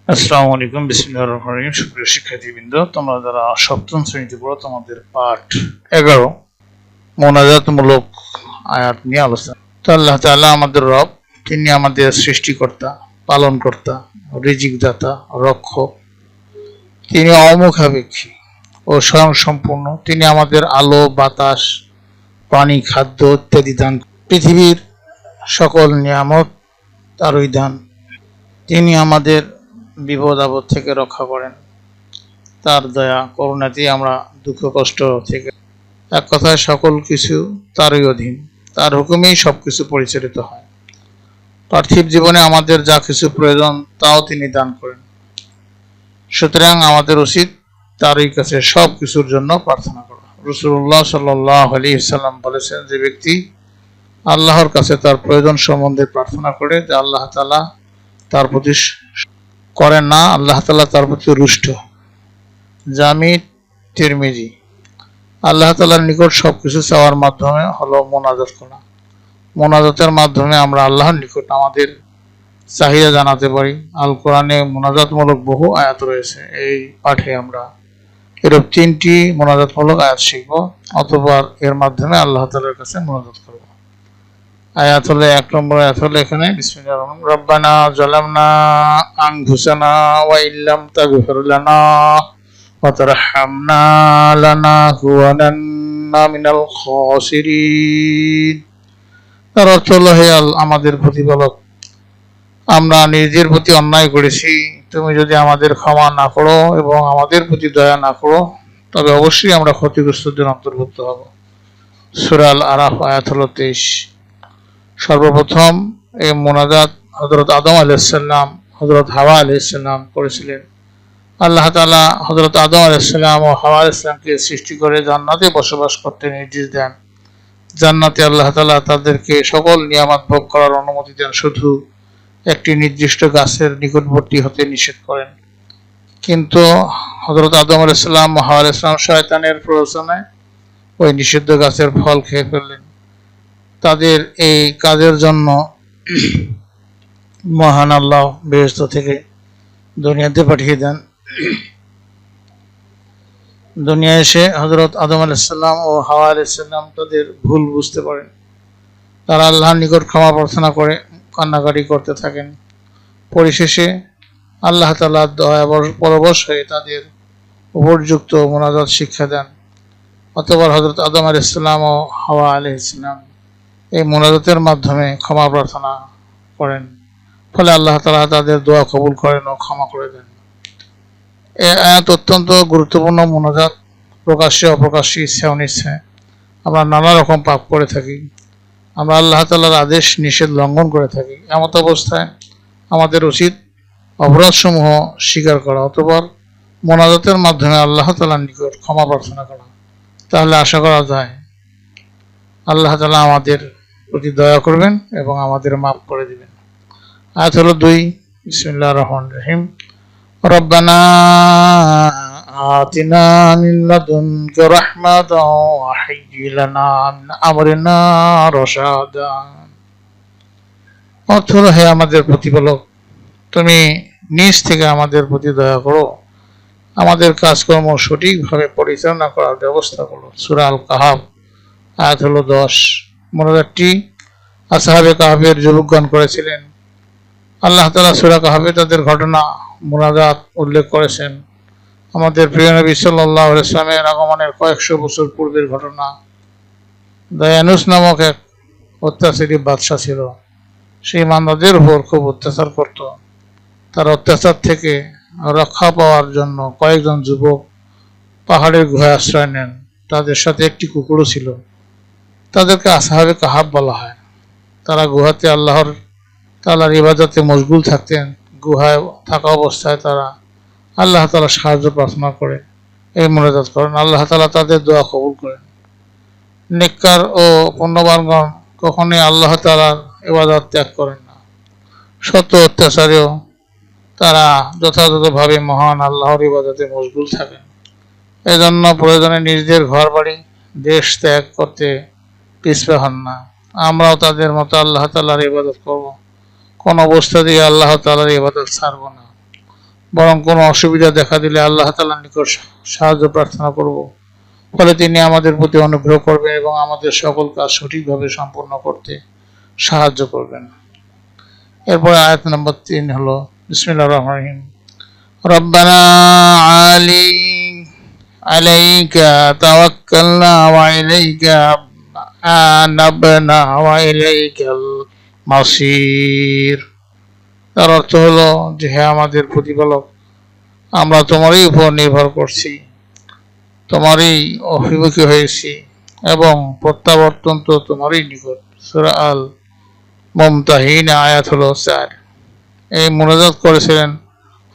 আসসালামু আলাইকুম, বিসমিল্লাহির রহমানির রহিম। সুপ্রিয় শিক্ষার্থীবৃন্দ, তোমরা যারা সপ্তম শ্রেণীতে পড়ো, তোমাদের পাঠ 11 মোনাজাতমূলক আয়াত নিয়ে আলোচনা। তো আল্লাহ তাআলা আমাদের রব, তিনি আমাদের সৃষ্টিকর্তা, পালনকর্তা, রিজিকদাতা, রক্ষক। তিনি অমুখাপেক্ষী ও স্বয়ংসম্পূর্ণ। তিনি আমাদের আলো, বাতাস, পানি, খাদ্য ইত্যাদি দান। পৃথিবীর সকল নিয়ামত তারই দান। তিনি আমাদের বিপদ আপদ থেকে রক্ষা করেন। তার দয়া করুণাতেই আমরা দুঃখ কষ্ট থেকে, এক কথায় সকল কিছু তারই অধীন। তার হুকুমেই সবকিছু পরিচালিত হয়। পার্থিব জীবনে আমাদের যা কিছু প্রয়োজন তাও তিনি দান করেন। সুতরাং আমাদের উচিত তারই কাছে সব কিছুর জন্য প্রার্থনা করা। রাসূলুল্লাহ সাল্লাল্লাহু আলাইহি ওয়াসাল্লাম বলেছেন, যে ব্যক্তি আল্লাহর কাছে তার প্রয়োজন সম্বন্ধে প্রার্থনা করে, যে আল্লাহ তাআলা তার প্রতি করেন না, আল্লাহ তাআলা তার প্রতি রুষ্ট। জামি তিরমিজি। আল্লাহ তাআলার নিকট সবকিছু চাওয়ার মাধ্যমে হলো মোনাজাত করা। মোনাজাতের মাধ্যমে আমরা আল্লাহর নিকট আমাদের চাহিদা জানাতে পারি। আল কোরআনে মোনাজাতমূলক বহু আয়াত রয়েছে। এই পাঠে আমরা এরূপ 3টি মোনাজাতমূলক আয়াত শিখব, অথবা এর মাধ্যমে আল্লাহ তাআলার কাছে মোনাজাত করব। আয়াত হলো, 1 নম্বর আয়াত হলো এখানে, বিসমিল্লাহির রহমানির রহিম, রব্বানা যালামনা আনফুসানা ওয়া ইল্লাম তাগফির লানা ওয়া তারহামনা লানাকুনান্না মিনাল খাসিরিন। তার অর্থ হলো, হে আমাদের প্রতিপালক, আমরা নিজের প্রতি অন্যায় করেছি। তুমি যদি আমাদের ক্ষমা না করো এবং আমাদের প্রতি দয়া না করো, তবে অবশ্যই আমরা ক্ষতিগ্রস্তদের অন্তর্ভুক্ত হব। সূরা আল আরাফ আয়াত হলো 23। সর্বপ্রথম এই মোনাজাত হযরত আদম আলাইহিস সালাম, হযরত হাওয়া আলাইহিস সালাম করেছিলেন। আল্লাহ তাআলা হযরত আদম আলাইহিস সালাম ও হাওয়া আলাইহিস সালামকে সৃষ্টি করে জান্নাতে বসবাস করতে নির্দেশ দেন। জান্নাতে আল্লাহ তাআলা তাদেরকে সকল নিয়ামত ভোগ করার অনুমতি দেন, শুধু একটি নির্দিষ্ট গাছের নিকটবর্তী হতে নিষেধ করেন। কিন্তু হযরত আদম আলাইহিস সালাম ও হাওয়া আলাইহিস সালাম শয়তানের প্ররোচনায় ওই নিষিদ্ধ গাছের ফল খেয়ে ফেললেন। তাদের এই কাজের জন্য মহান আল্লাহ বেহেশত থেকে দুনিয়াতে পাঠিয়ে দেন। দুনিয়া এসে হযরত আদম আলাইহিস সালাম ও হাওয়া আলাইহিস সালাম তাদের ভুল বুঝতে পারেন। তারা আল্লাহর নিকট ক্ষমা প্রার্থনা করে কান্নাকাটি করতে থাকেন। পরিশেষে আল্লাহ তাআলা দয়া পরবশ হয়ে তাদের উপযুক্ত মোনাজাত শিক্ষা দেন। অতঃপর হযরত আদম আলাইহিস সালাম ও হাওয়া আলাইহিস সালাম এই মোনাজাতের মাধ্যমে ক্ষমা প্রার্থনা করেন। ফলে আল্লাহ তাআলা তাদের দোয়া কবুল করেন ও ক্ষমা করে দেন। এই আয়াত অত্যন্ত গুরুত্বপূর্ণ। মোনাজাত প্রকাশ্যে অপ্রকাশ্যে, ইচ্ছা অনিচ্ছায় আমরা নানা রকম পাপ করে থাকি। আমরা আল্লাহ তাআলার আদেশ নিষেধ লঙ্ঘন করে থাকি। এমত অবস্থায় আমাদের উচিত অপরাধসমূহ স্বীকার করা, অতঃপর মোনাজাতের মাধ্যমে আল্লাহ তাআলার নিকট ক্ষমা প্রার্থনা করা। তাহলে আশা করা যায় আল্লাহ তাআলা আমাদের প্রতি দয়া করবেন এবং আমাদের মাফ করে দিবেন। আয়াত হলো 2। বিসমিল্লাহির রহমানির রহিম, রব্বানা আতিনা মিন লাদুনকা রাহমাতাও ওয়া হাইয়্যি লানা মিন আমরিনা রাশাদা। অর্থ হলো, হে আমাদের প্রতিপালক, তুমি নিজ থেকে আমাদের প্রতি দয়া করো, আমাদের কাজকর্ম সঠিকভাবে পরিচালনা করার ব্যবস্থা করো। সূরা আল কাহাফ আয়াত হলো 10। মোনাজাতটি আসহাবে কাহাফের যুবকগণ করেছিলেন। আল্লাহ তাআলা সূরা কাহাফে তাদের ঘটনা মোনাজাত উল্লেখ করেছেন। আমাদের প্রিয় নবী সাল্লাল্লাহু আলাইহি ওয়াসাল্লামের আগমনের কয়েকশো বছর পূর্বের ঘটনা। দায়ানুস নামক এক অত্যাচারী বাদশা ছিল। সেই মানবদের উপর খুব অত্যাচার করত। তার অত্যাচার থেকে রক্ষা পাওয়ার জন্য কয়েকজন যুবক পাহাড়ের গুহায় আশ্রয় নেন। তাদের সাথে একটি কুকুরও ছিল। তাদেরকে আসহাবে কাহাফ বলা হয়। তারা গুহাতে আল্লাহর তাআলার ইবাদতে মশগুল থাকতেন। গুহায় থাকা অবস্থায় তারা আল্লাহ তাআলার সাহায্য প্রার্থনা করে এই মোনাজাত করেন। আল্লাহ তাআলা তাদের দোয়া কবুল করেন। নেককার ও পুণ্যবানগণ কখনোই আল্লাহ তাআলার ইবাদত ত্যাগ করেন না। শত অত্যাচারেও তারা যথাযথভাবে মহান আল্লাহর ইবাদতে মশগুল থাকেন। এজন্য প্রয়োজনে নিজেদের ঘর বাড়ি, দেশ ত্যাগ করতে পিছপা হন না। আমরাও তাদের মতো আল্লাহ তাআলার ইবাদত করব, কোন অবস্থাতেই আল্লাহ তাআলার ইবাদত ছাড়ব না। বরং কোনো অসুবিধা দেখা দিলে আল্লাহ তাআলার নিকট সাহায্য প্রার্থনা করব, ফলে তিনি আমাদের প্রতি অনুগ্রহ করবেন এবং আমাদের সকল কাজ সঠিকভাবে সম্পন্ন করতে সাহায্য করবেন। এরপরে আয়াত নম্বর 3 হলো বিসমিল্লাহির রহমানির রহিম রব্বানা আলাইকা তাওয়াক্কালনা ওয়া ইলাইকা আনাবনা ওয়া ইলাইকাল মাসির। তার অর্থ হলো যে হে আমাদের প্রতিপালক, আমরা তোমারই উপর নির্ভর করছি, তোমারই অভিমুখী হয়েছি এবং প্রত্যাবর্তন তো তোমারই নিকট। সূরা আল মুমতাহিনা আয়াত হলো 4। এই মুনাজাত করেছিলেন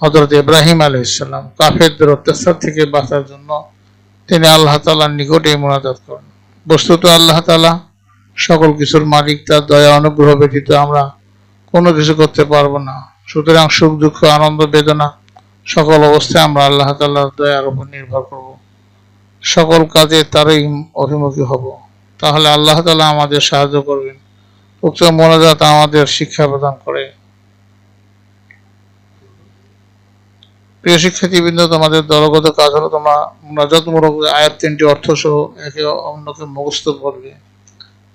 হযরত ইব্রাহিম আলাইহিস সালাম। কাফেরদের অত্যাচার থেকে বাঁচার জন্য তিনি আল্লাহ তাআলার নিকট এই মুনাজাত করেন। বস্তুত আল্লাহ তাআলা সকল কিছুর মালিক, তার দয়া অনুগ্রহ ব্যতীত আমরা কোনো কিছু করতে পারবো না। সুতরাং সুখ দুঃখ আনন্দ বেদনা সকল অবস্থায় আমরা আল্লাহ তাআলার দয়ার উপর নির্ভর করব, সকল কাজে তারই অভিমুখী হব, তাহলে আল্লাহ তাআলা আমাদের সাহায্য করবেন। উক্ত মোনাজাত আমাদের শিক্ষা প্রদান করে। প্রিয় শিক্ষার্থীবৃন্দ, তোমাদের দলগত কাজ হলো তোমরা মোনাজাতমূলক আয়াত 3টি অর্থ সহ একে অন্যকে মুখস্থ করবে।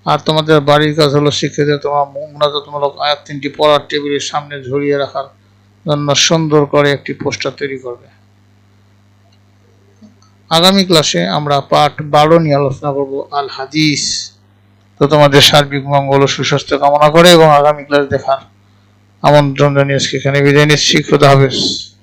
আর তোমাদের বাড়ির কাজ হলো শিক্ষার্থীরা তোমরা মোনাজাতমূলক আয়াত 3টি পড়ার টেবিলের সামনে ঝুলিয়ে রাখার জন্য সুন্দর করে একটি পোস্টার তৈরি করবে। আগামী ক্লাসে আমরা পাঠ 12 নিয়ে আলোচনা করব, আল হাদিস। তো তোমাদের সার্বিক মঙ্গল ও সুস্বাস্থ্য কামনা করে এবং আগামী ক্লাস দেখার আমন্ত্রণ জানিয়ে আজকে এখানে বিদায় নিচ্ছি। খোদা হাফেজ।